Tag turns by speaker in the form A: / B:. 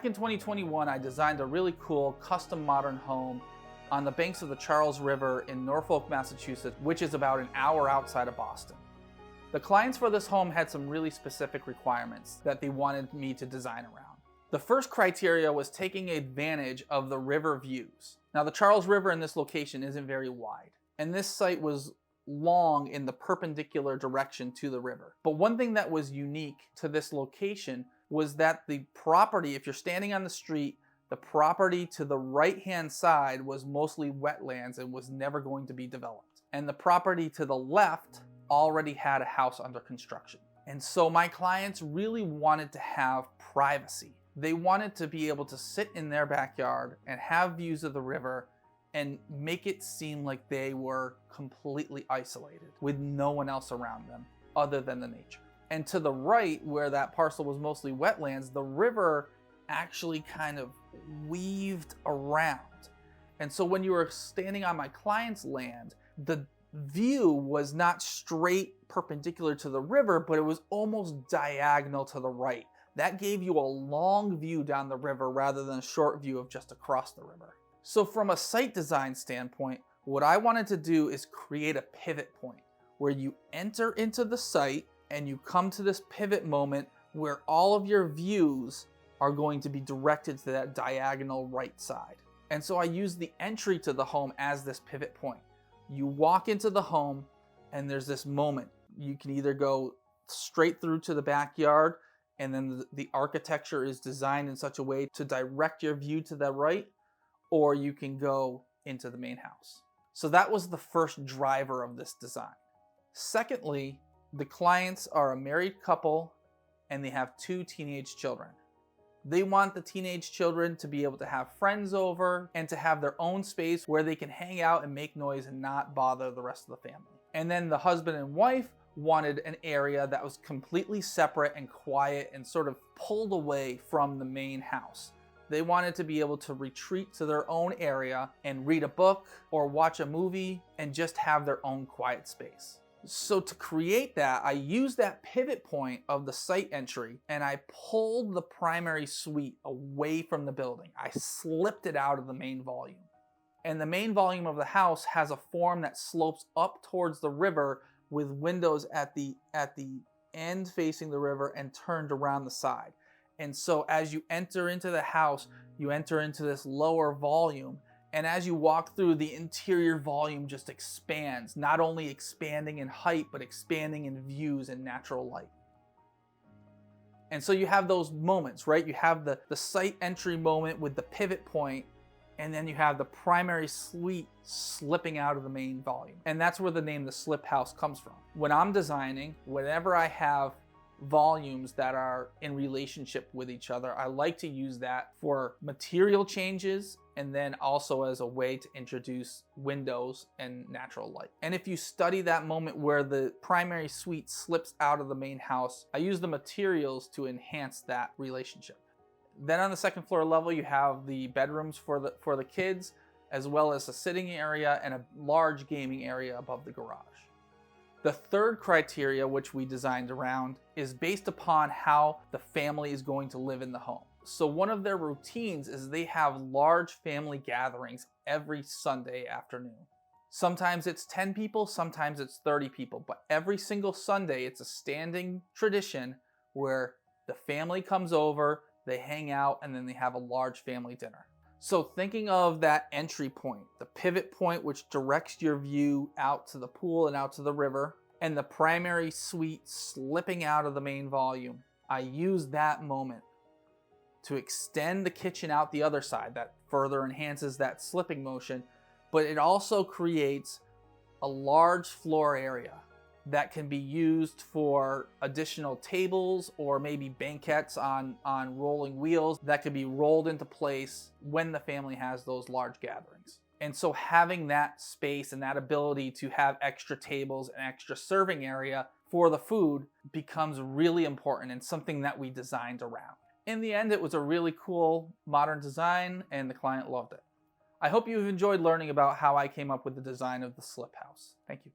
A: Back in 2021, I designed a really cool custom modern home on the banks of the Charles River in Norfolk, Massachusetts, which is about an hour outside of Boston. The clients for this home had some really specific requirements that they wanted me to design around. The first criteria was taking advantage of the river views. Now, the Charles River in this location isn't very wide, and this site was long in the perpendicular direction to the river. But one thing that was unique to this location was that the property, if you're standing on the street, the property to the right-hand side was mostly wetlands and was never going to be developed. And the property to the left already had a house under construction. And so my clients really wanted to have privacy. They wanted to be able to sit in their backyard and have views of the river and make it seem like they were completely isolated with no one else around them other than the nature. And to the right, where that parcel was mostly wetlands, the river actually kind of weaved around. And so when you were standing on my client's land, the view was not straight perpendicular to the river, but it was almost diagonal to the right. That gave you a long view down the river rather than a short view of just across the river. So from a site design standpoint, what I wanted to do is create a pivot point where you enter into the site and you come to this pivot moment where all of your views are going to be directed to that diagonal right side. And so I use the entry to the home as this pivot point. You walk into the home and there's this moment. You can either go straight through to the backyard, and then the architecture is designed in such a way to direct your view to the right, or you can go into the main house. So that was the first driver of this design. Secondly, the clients are a married couple and they have 2 teenage children. They want the teenage children to be able to have friends over and to have their own space where they can hang out and make noise and not bother the rest of the family. And then the husband and wife wanted an area that was completely separate and quiet and sort of pulled away from the main house. They wanted to be able to retreat to their own area and read a book or watch a movie and just have their own quiet space. So to create that, I used that pivot point of the site entry and I pulled the primary suite away from the building. I slipped it out of the main volume. And the main volume of the house has a form that slopes up towards the river with windows at the end facing the river and turned around the side. And so as you enter into the house, you enter into this lower volume. And as you walk through, the interior volume just expands, not only expanding in height, but expanding in views and natural light. And so you have those moments, right? You have the site entry moment with the pivot point, and then you have the primary suite slipping out of the main volume. And that's where the name The Slip House comes from. When I'm designing, whenever I have volumes that are in relationship with each other, I like to use that for material changes and then also as a way to introduce windows and natural light. And if you study that moment where the primary suite slips out of the main house, I use the materials to enhance that relationship. Then on the second floor level, you have the bedrooms for the kids, as well as a sitting area and a large gaming area above the garage. The third criteria, which we designed around, is based upon how the family is going to live in the home. So one of their routines is they have large family gatherings every Sunday afternoon. Sometimes it's 10 people, sometimes it's 30 people, but every single Sunday it's a standing tradition where the family comes over, they hang out, and then they have a large family dinner. So thinking of that entry point, the pivot point which directs your view out to the pool and out to the river, and the primary suite slipping out of the main volume, I use that moment to extend the kitchen out the other side. That further enhances that slipping motion, but it also creates a large floor area that can be used for additional tables or maybe banquettes on rolling wheels that can be rolled into place when the family has those large gatherings. And so having that space and that ability to have extra tables and extra serving area for the food becomes really important and something that we designed around. In the end, it was a really cool modern design and the client loved it. I hope you've enjoyed learning about how I came up with the design of the Slip House. Thank you.